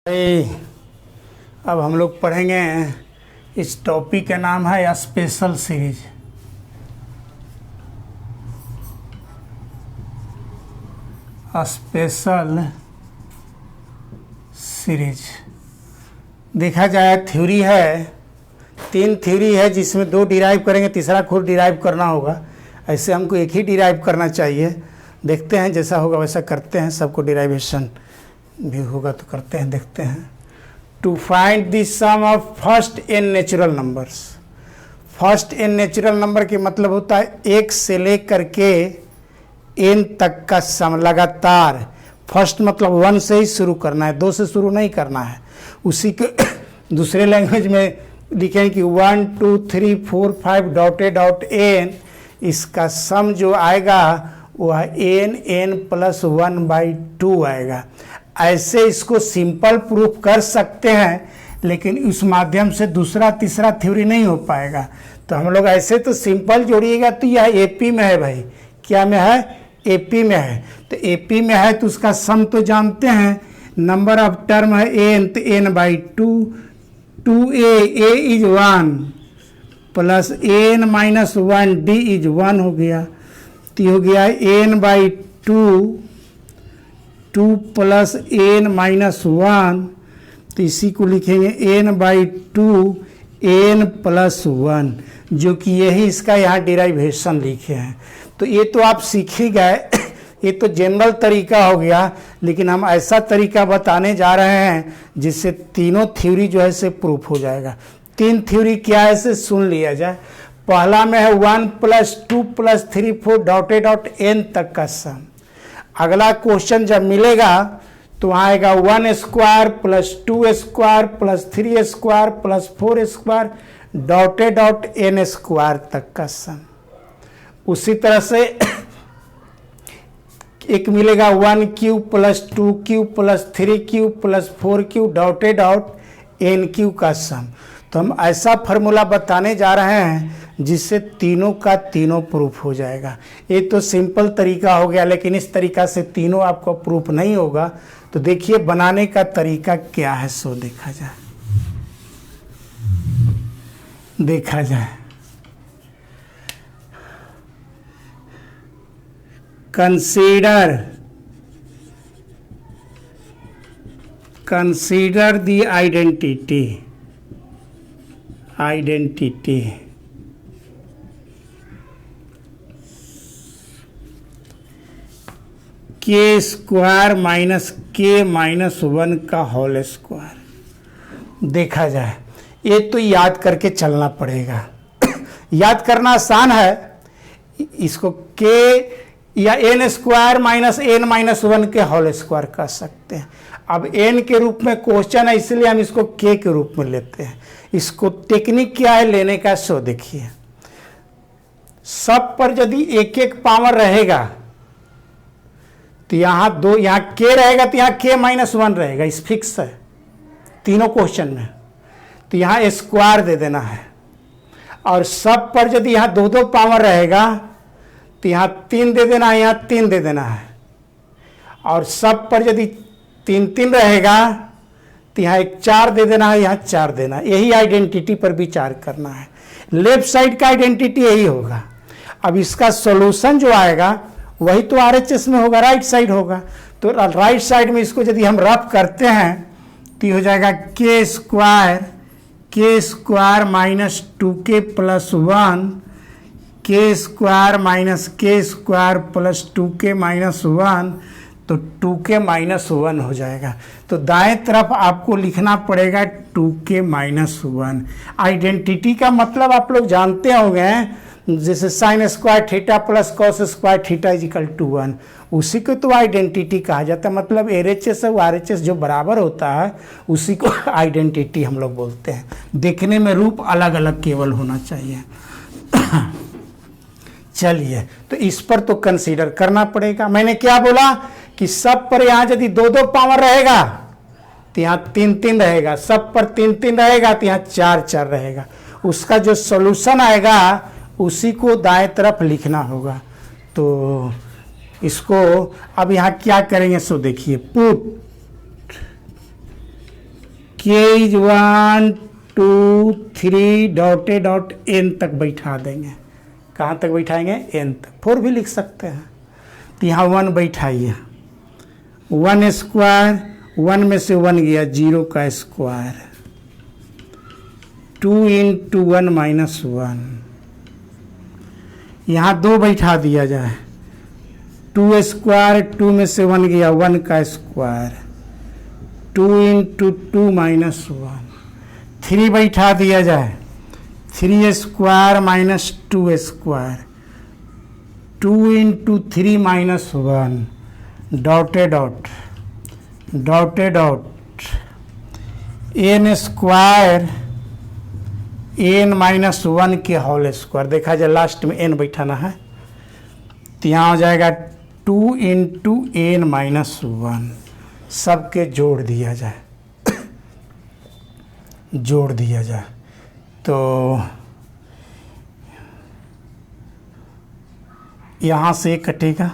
अब हम लोग पढ़ेंगे, इस टॉपिक का नाम है स्पेशल सीरीज। स्पेशल सीरीज देखा जाए थ्योरी है, 3 थ्योरी है जिसमें 2 डिराइव करेंगे, तीसरा खुद डिराइव करना होगा। ऐसे हमको एक ही डिराइव करना चाहिए। देखते हैं जैसा होगा वैसा करते हैं, सबको डिराइवेशन भी होगा तो करते हैं, देखते हैं। To find the sum of first n natural numbers. First n natural number के मतलब होता है 1 से लेकर के n तक का सम, लगातार। फर्स्ट मतलब 1 से ही शुरू करना है, 2 से शुरू नहीं करना है। उसी के दूसरे लैंग्वेज में लिखें कि 1 2 3 4 5 डॉटेड डॉट n, इसका सम जो आएगा वह n प्लस 1/2 आएगा। ऐसे इसको सिंपल प्रूफ कर सकते हैं, लेकिन उस माध्यम से दूसरा तीसरा थ्योरी नहीं हो पाएगा। तो हम लोग ऐसे तो सिंपल जोड़िएगा तो यह एपी में है भाई। क्या में है? एपी में है। तो एपी में है तो उसका सम तो जानते हैं, नंबर ऑफ टर्म है n, तो n/2, 2a is 1 plus n-1d is 1 हो गया। तो हो गया n/2 2 प्लस n-1, तो इसी को लिखेंगे n/2 n प्लस 1, जो कि यही इसका यहाँ डिराइवेशन लिखे हैं। तो ये तो आप सीख ही गए, ये तो जनरल तरीका हो गया, लेकिन हम ऐसा तरीका बताने जा रहे हैं जिससे तीनों थ्योरी जो है से प्रूफ हो जाएगा। 3 थ्योरी क्या है से सुन लिया जाए। पहला में है 1 plus 2 plus 3 4 dotted dot n तक का सम। अगला क्वेश्चन जब मिलेगा तो आएगा 1 square plus 2 square plus 3 square plus 4 square dotted dot n square तक का सम। उसी तरह से एक मिलेगा 1 cube plus 2 cube plus 3 cube plus 4 cube dotted dot n cube का सम। तो हम ऐसा फार्मूला बताने जा रहे हैं जिससे तीनों का तीनों प्रूफ हो जाएगा। ये तो सिंपल तरीका हो गया, लेकिन इस तरीका से तीनों आपको प्रूफ नहीं होगा। तो देखिए बनाने का तरीका क्या है, सो देखा जाए। Consider the identity k square minus k minus 1 का होल स्क्वायर। देखा जाए, ये तो याद करके चलना पड़ेगा। याद करना आसान है, इसको k या n स्क्वायर माइनस n-1 के होल स्क्वायर कर सकते हैं। अब n के रूप में क्वेश्चन है, इसलिए हम इसको k के रूप में लेते हैं। इसको टेक्निक क्या है लेने का, सो देखिए। सब पर यदि एक एक पावर रहेगा तो यहाँ k रहेगा तो यहाँ k-1 रहेगा, इस फिक्स है तीनों क्वेश्चन में। तो यहाँ स्क्वायर दे देना है। और सब पर यदि यहाँ 2 पावर रहेगा तो यहाँ 3 दे देना है, यहाँ 3 दे देना है। और सब पर यदि 3 रहेगा तो यहाँ 4 दे देना है, यहाँ 4 देना। यही आइडेंटिटी पर विचार करना है। लेफ्ट साइड का आइडेंटिटी यही होगा। अब इसका सॉल्यूशन जो आएगा वही तो RHS में होगा, राइट साइड होगा। तो राइट साइड में इसको यदि हम रफ करते हैं तो हो जाएगा k square minus 2k plus 1, k square minus k square plus 2k minus 1, तो 2k माइनस 1 हो जाएगा। तो दाएं तरफ आपको लिखना पड़ेगा 2k माइनस 1। आइडेंटिटी का मतलब आप लोग जानते होंगे, जैसे sine square theta plus cos square theta is equal to 1, उसी को तो आइडेंटिटी कहा जाता है। मतलब RHS और RHS जो बराबर होता है उसी को आइडेंटिटी हम लोग बोलते हैं। देखने में रूप अलग अलग केवल होना चाहिए। चलिए, तो इस पर तो कंसीडर करना पड़ेगा। मैंने क्या बोला कि सब पर यहाँ यदि 2 पावर रहेगा तो यहाँ 3 रहेगा, सब पर 3 रहेगा तो यहाँ 4 रहेगा। उसका जो सॉल्यूशन आएगा उसी को दाएं तरफ लिखना होगा। तो इसको अब यहाँ क्या करेंगे, सो देखिए। पुट के इज 1 2 3 डॉटे डॉट एन तक बैठा देंगे। कहाँ तक बैठाएंगे? एन तक। 4 भी लिख सकते हैं। तो यहाँ 1 बैठाइए, 1 स्क्वायर, 1 में से 1 गया, 0 का स्क्वायर, 2 इंटू 1 माइनस 1। यहाँ 2 बैठा दिया जाए, 2 स्क्वायर, 2 में से 1 गया, 1 का स्क्वायर, 2 इंटू 2 माइनस 1। 3 बैठा दिया जाए, 3 square minus 2 square, 2 into 3 minus 1, dot dot dot dot N square N minus 1 के होल स्क्वायर। देखा जाए लास्ट में एन बैठाना है, तो यहाँ हो जाएगा 2 इंटू एन माइनस 1। सबके जोड़ दिया जाए, जोड़ दिया जाए तो यहाँ से एक कटेगा,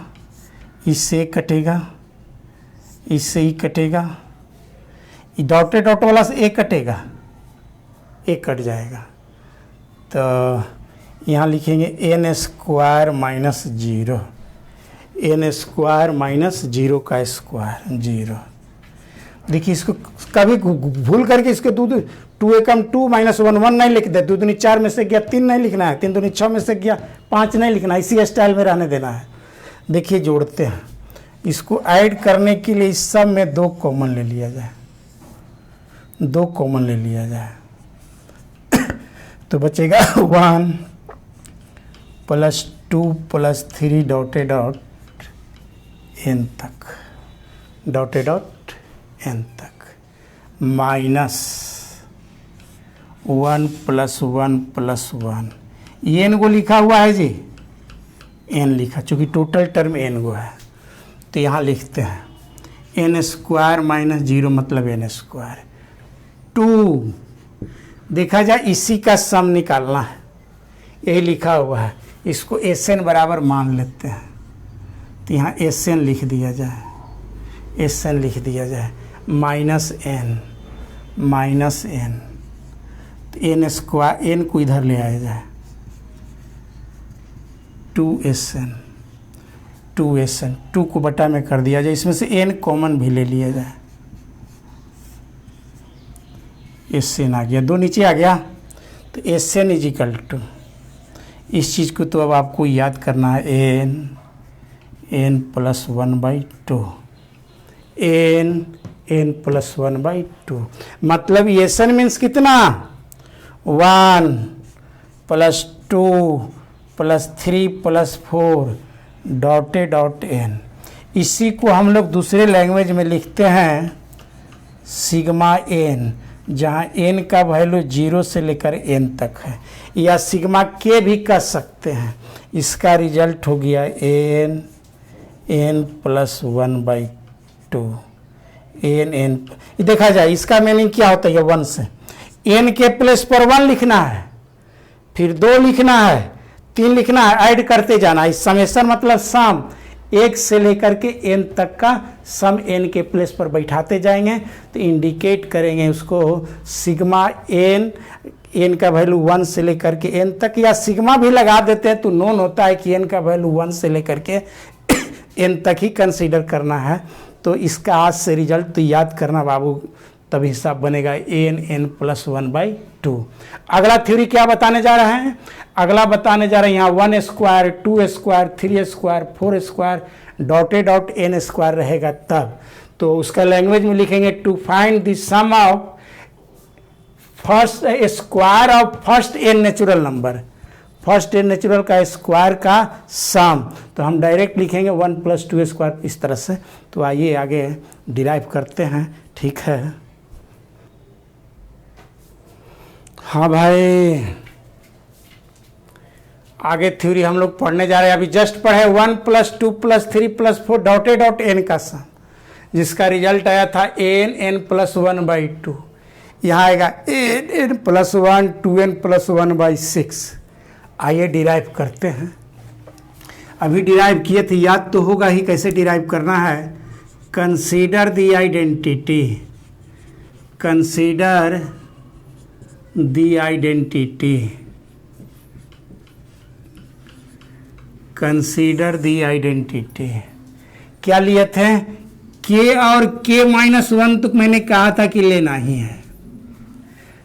इससे एक कटेगा, इससे ही कटेगा, डॉटे डॉट वाला से एक कटेगा, एक कट जाएगा। तो यहाँ लिखेंगे N square minus 0, N square minus 0 का स्क्वायर 0। देखिए इसको कभी भूल करके इसके 2 एकम 2 माइनस 1 1 नहीं लिख दे। 2 दूनी 4 में से गया 3 नहीं लिखना है, 3 दूनी 6 में से गया 5 नहीं लिखना है, इसी स्टाइल में रहने देना है। देखिए जोड़ते हैं, इसको ऐड करने के लिए इस सब में 2 कॉमन ले लिया जाए, 2 कॉमन ले लिया जाए तो बचेगा 1 प्लस 2 प्लस 3 डॉटे डॉट एन तक, डॉटे डॉट एन तक, माइनस 1 प्लस 1 प्लस 1। एन को लिखा हुआ है जी, एन लिखा, चूँकि टोटल टर्म एन को है तो यहाँ लिखते हैं एन स्क्वायर माइनस 0 मतलब एन स्क्वायर। 2 देखा जाए इसी का सम निकालना है, यही लिखा हुआ है, इसको एस एन बराबर मान लेते हैं। तो यहाँ एस एन लिख दिया जाए, एस एन लिख दिया जाए, माइनस एन, माइनस एन, तो एन स्क्वायर, एन को इधर ले आया जाए, 2SN, 2SN, 2 को बटा में कर दिया जाए, इसमें से एन कॉमन भी ले लिया जाए, SN आ गया, 2 नीचे आ गया, तो SN इज इक्वल टू, इस चीज़ को तो अब आपको याद करना है, एन प्लस 1/2, एन प्लस 1/2, मतलब SN मीन्स कितना, 1 plus 2 plus 3 plus 4 dot dot N. इसी को हम लोग दूसरे लैंग्वेज में लिखते हैं सिग्मा एन, जहाँ एन का वैल्यू 0 से लेकर एन तक है, या सिग्मा के भी कह सकते हैं। इसका रिजल्ट हो गया एन प्लस 1/2, एन देखा जाए इसका मीनिंग क्या होता है, 1 से एन के प्लेस पर 1 लिखना है, फिर 2 लिखना है, 3 लिखना है, ऐड करते जाना। इस समेशन मतलब सम, 1 से लेकर के n तक का सम n के प्लेस पर बैठाते जाएंगे, तो इंडिकेट करेंगे उसको सिग्मा n का वैल्यू 1 से लेकर के n तक, या सिग्मा भी लगा देते हैं तो नोन होता है कि n का वैल्यू 1 से लेकर के n तक ही कंसीडर करना है। तो इसका आज से रिजल्ट तो याद करना बाबू, तब हिसाब बनेगा n प्लस 1/2। अगला थ्योरी क्या बताने जा रहे हैं, अगला बताने जा रहे हैं यहाँ 1 square 2 square 3 square 4 square dot dot n square रहेगा तब। तो उसका लैंग्वेज में लिखेंगे to find the sum of first square of first n natural number, first n natural का स्क्वायर का सम। तो हम डायरेक्ट लिखेंगे 1 प्लस 2 स्क्वायर इस तरह से। तो आइए आगे डिराइव करते हैं, ठीक है। हाँ भाई, आगे थ्योरी हम लोग पढ़ने जा रहे हैं, अभी जस्ट पढ़े 1 plus 2 plus 3 plus 4 dot dot N का सम, जिसका रिजल्ट आया था n प्लस 1/2। यहाँ आएगा n प्लस 1 2n प्लस 1/6। आइए डिराइव करते हैं। अभी डिराइव किए थे, याद तो होगा ही कैसे डिराइव करना है। Consider the identity, consider the identity, consider the identity. क्या लिए थे? के और के माइनस वन तो मैंने कहा था कि लेना ही है।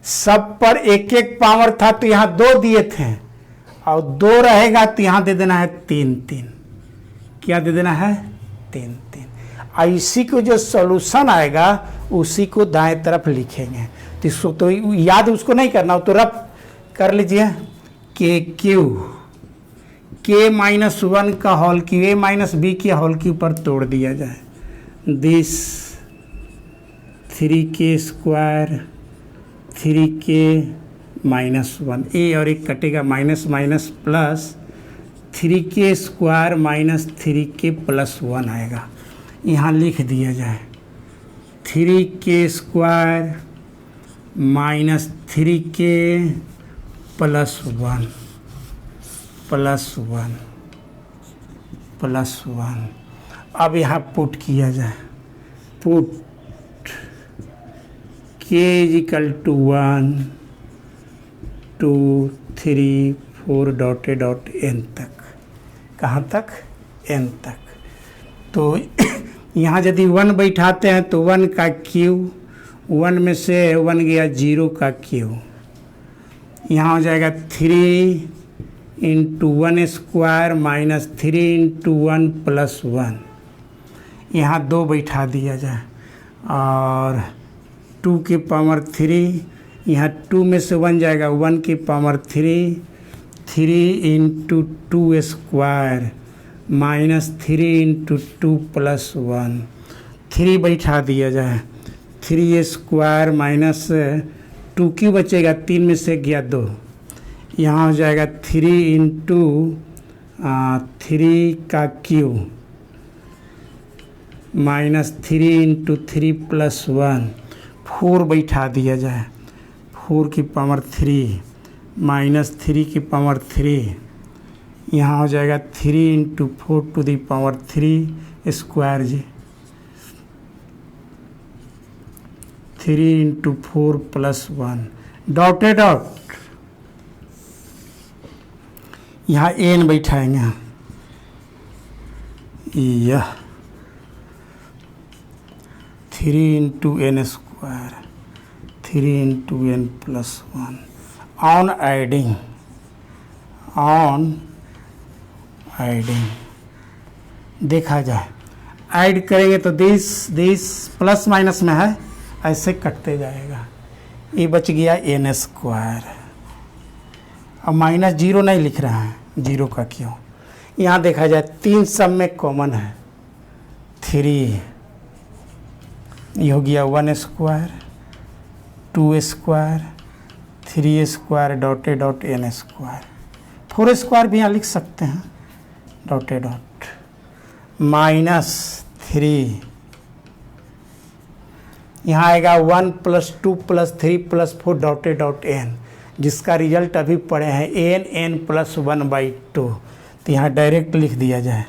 सब पर एक एक पावर था तो यहाँ 2 दिए थे, और 2 रहेगा तो यहाँ दे देना है 3 3। क्या दे देना है? 3 3। और इसी को जो सॉल्यूशन आएगा उसी को दाएं तरफ लिखेंगे। तो इसको तो याद उसको नहीं करना हो तो रफ कर लीजिए। K cube, k minus one का whole cube, a minus b के होल क्यू पर तोड़ दिया जाए। This 3k square 3k minus one, a और एक कटेगा minus minus plus 3k square minus 3k plus 1 आएगा। यहाँ लिख दिया जाए 3k square minus 3k plus 1 plus 1 plus 1। अब यहाँ पुट किया जाए, put k is equal to 1 2 3 4 dotted dot n तक। कहाँ तक? n तक। तो यहाँ यदि 1 बैठाते हैं तो 1 का क्यू, 1 में से 1 गया 0 का क्यू, यहाँ हो जाएगा 3 into 1 square minus 3 into 1 plus 1। यहाँ 2 बैठा दिया जाए और 2 की पावर 3, यहाँ 2 में से 1 जाएगा 1 की power 3, 3 into 2 square minus 3 into 2 plus 1। 3 बैठा दिया जाए, 3 स्क्वायर माइनस 2 क्यों बचेगा, 3 में से गया 2, यहाँ हो जाएगा 3 इंटू 3 का क्यू माइनस 3 इंटू 3 प्लस 1। 4 बैठा दिया जाए, 4 की पावर 3 माइनस 3 की पावर 3, यहाँ हो जाएगा 3 into 4 to the power 3 square जी, 3 इंटू 4 प्लस 1 डॉटेड डॉट। यहाँ n बैठाएंगे, यह 3 into n square 3 into n plus 1 on adding, on adding देखा जाए, ऐड करेंगे तो दिस प्लस माइनस में है, ऐसे कटते जाएगा। ये बच गया n स्क्वायर। अब माइनस 0 नहीं लिख रहा है, 0 का क्यों? यहाँ देखा जाए 3 सब में कॉमन है, 3, ये हो गया 1 square 2 square 3 square dotted dot n square, 4 square भी यहाँ लिख सकते हैं डॉटेड डॉट माइनस 3, यहाँ आएगा 1 plus 2 plus 3 plus 4 dotted dot n, जिसका रिजल्ट अभी पढ़े हैं n प्लस 1/2। तो यहाँ डायरेक्ट लिख दिया जाए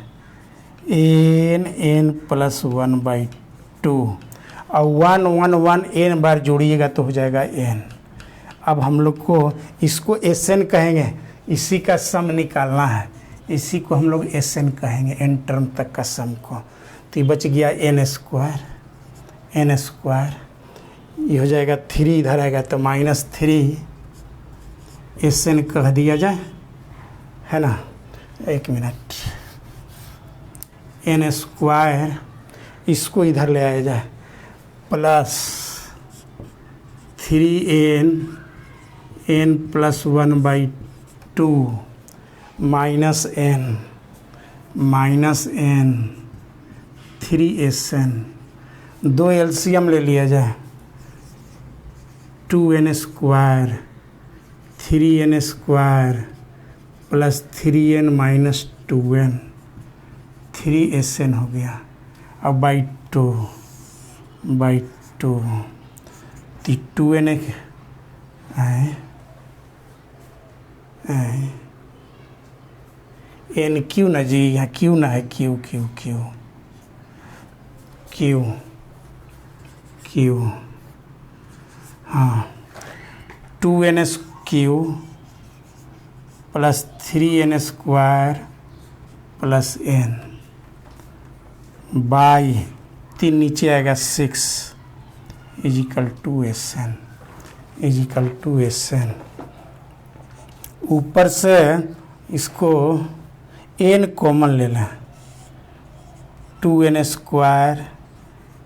n प्लस 1/2 और 1 1 1 n बार जोड़िएगा तो हो जाएगा n। अब हम लोग को इसको Sn कहेंगे, इसी का सम निकालना है, इसी को हम लोग Sn कहेंगे, n टर्म तक का सम को। तो ये बच गया n स्क्वायर, ये हो जाएगा 3 इधर आएगा तो माइनस 3 Sn कह दिया जाए, है ना। एक मिनट, n स्क्वायर इसको इधर ले आया जाए plus 3n plus 1/2 minus n 3Sn, 2 LCM ले लिया जाए, 2n square 3n square plus 3n minus 2n 3Sn हो गया। अब बाई 2 2n n क्यों ना जी, यहाँ क्यों ना है, Q Q Q Q Q हाँ 2n Q plus 3n square plus n by 3 नीचे आएगा 6 इजिकल टू एस एन ऊपर से इसको n कॉमन ले लें 2n square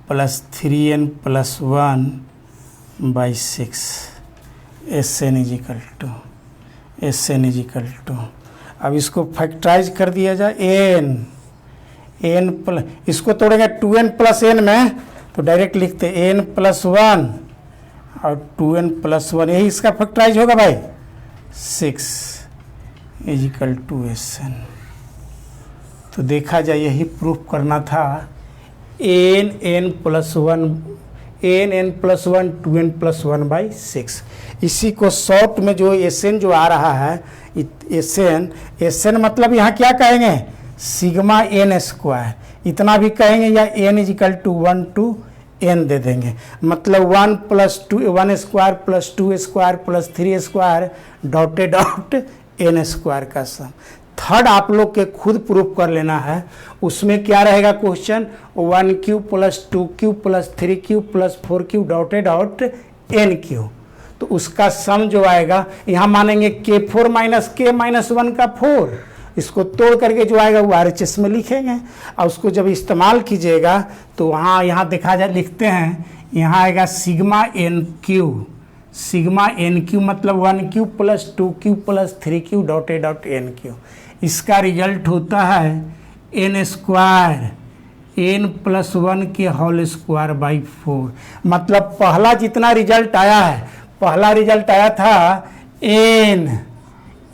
plus 3n plus 1 by 6 S N equal to अब इसको फैक्टराइज कर दिया जाए n प्लस इसको तोड़ेंगे 2n प्लस n में तो डायरेक्ट लिखते n प्लस 1 और 2n प्लस 1 यही इसका फैक्टराइज होगा भाई 6 इजिकल टू एस एन। तो देखा जाए यही प्रूफ करना था n plus 1 2n plus 1 by 6। इसी को शॉर्ट में जो एस एन जो आ रहा है एस एन मतलब यहाँ क्या कहेंगे सिग्मा n स्क्वायर इतना भी कहेंगे या n equal to 1 to n दे देंगे मतलब 1 plus 1 square plus 2 square plus 3 square dotted out n square का सम। थर्ड आप लोग के खुद प्रूफ कर लेना है उसमें क्या रहेगा question 1 cube plus 2 cube plus 3 cube plus 4 cube dotted out n cube तो उसका सम जो आएगा यहाँ मानेंगे k4 माइनस k माइनस 1 का 4 इसको तोड़ करके जो आएगा वो RHS में लिखेंगे और उसको जब इस्तेमाल कीजिएगा तो वहाँ यहाँ देखा जाए लिखते हैं यहाँ आएगा सिग्मा n क्यू मतलब 1 cube plus 2 cube plus 3 cube dotted out n Q इसका रिजल्ट होता है n स्क्वायर n प्लस 1 के होल स्क्वायर बाई 4 मतलब पहला जितना रिजल्ट आया है पहला रिजल्ट आया था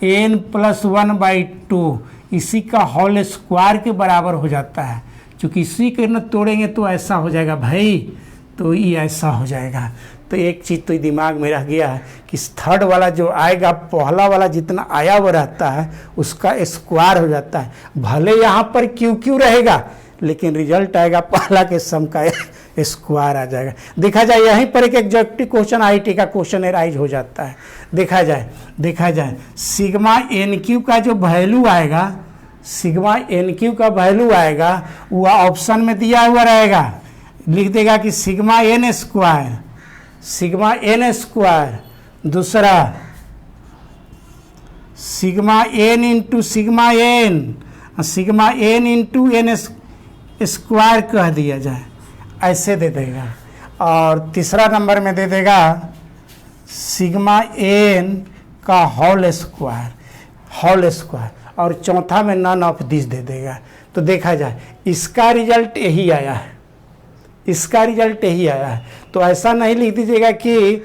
n प्लस 1 बाई 2 इसी का होल स्क्वायर के बराबर हो जाता है क्योंकि इसी के न तोड़ेंगे तो ऐसा हो जाएगा भाई तो ये ऐसा हो जाएगा। तो एक चीज़ तो दिमाग में रह गया कि थर्ड वाला जो आएगा पहला वाला जितना आया वो रहता है उसका स्क्वायर हो जाता है भले यहाँ पर क्यू रहेगा लेकिन रिजल्ट आएगा पहला के सम का स्क्वायर आ जाएगा। देखा जाए यहीं पर एक एग्जैक्टिव क्वेश्चन आईटी का क्वेश्चन एराइज हो जाता है। देखा जाए सिग्मा एन क्यू का जो वैल्यू आएगा सिग्मा एन क्यू का वैल्यू आएगा वह ऑप्शन में दिया हुआ रहेगा लिख देगा कि सिग्मा एन स्क्वायर दूसरा sigma N into sigma N into N square कह दिया जाए ऐसे दे देगा और तीसरा नंबर में दे देगा सिग्मा एन का होल स्क्वायर और चौथा में नन ऑफ दिस दे देगा। तो देखा जाए इसका रिजल्ट यही आया है तो ऐसा नहीं लिख दीजिएगा कि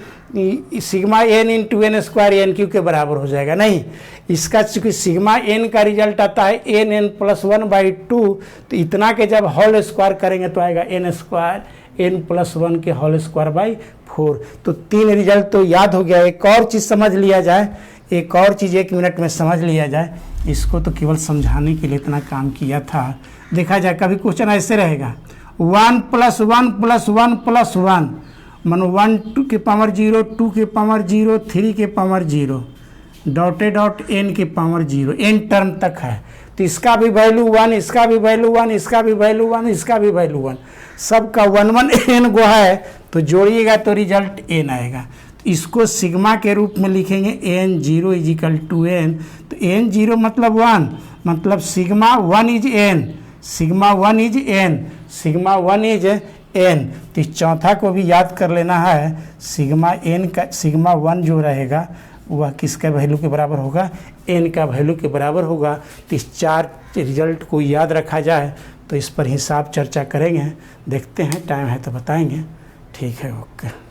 sigma N into N square N Q के बराबर हो जाएगा नहीं इसका चूँकि सिग्मा एन का रिजल्ट आता है n प्लस 1 बाई 2 तो इतना के जब होल स्क्वायर करेंगे तो आएगा n स्क्वायर n प्लस 1 के होल स्क्वायर बाई 4। तो 3 रिजल्ट तो याद हो गया। एक और चीज़ समझ लिया जाए 1 मिनट में समझ लिया जाए इसको तो केवल समझाने के लिए इतना काम किया था। देखा जाए कभी क्वेश्चन ऐसे रहेगा 1 प्लस 1 प्लस 1 प्लस 1 मानो 1 2 के पावर 0 2 के पावर 0 3 के पावर 0 डॉटेड आउट n के पावर 0 n टर्म तक है तो इसका भी वैल्यू 1 इसका भी वैल्यू 1 इसका भी वैल्यू 1 इसका भी वैल्यू 1 सबका 1 n गो है तो जोड़िएगा तो रिजल्ट n आएगा। तो इसको सिग्मा के रूप में लिखेंगे n0 इजिकल टू n तो n0 मतलब 1 मतलब सिग्मा 1 इज n तो चौथा को भी याद कर लेना है सिग्मा 1 जो रहेगा वह किसका वैल्यू के बराबर होगा n का वैल्यू के बराबर होगा। तो इस 4 रिजल्ट को याद रखा जाए तो इस पर हिसाब चर्चा करेंगे। देखते हैं टाइम है तो बताएंगे। ठीक है ओके।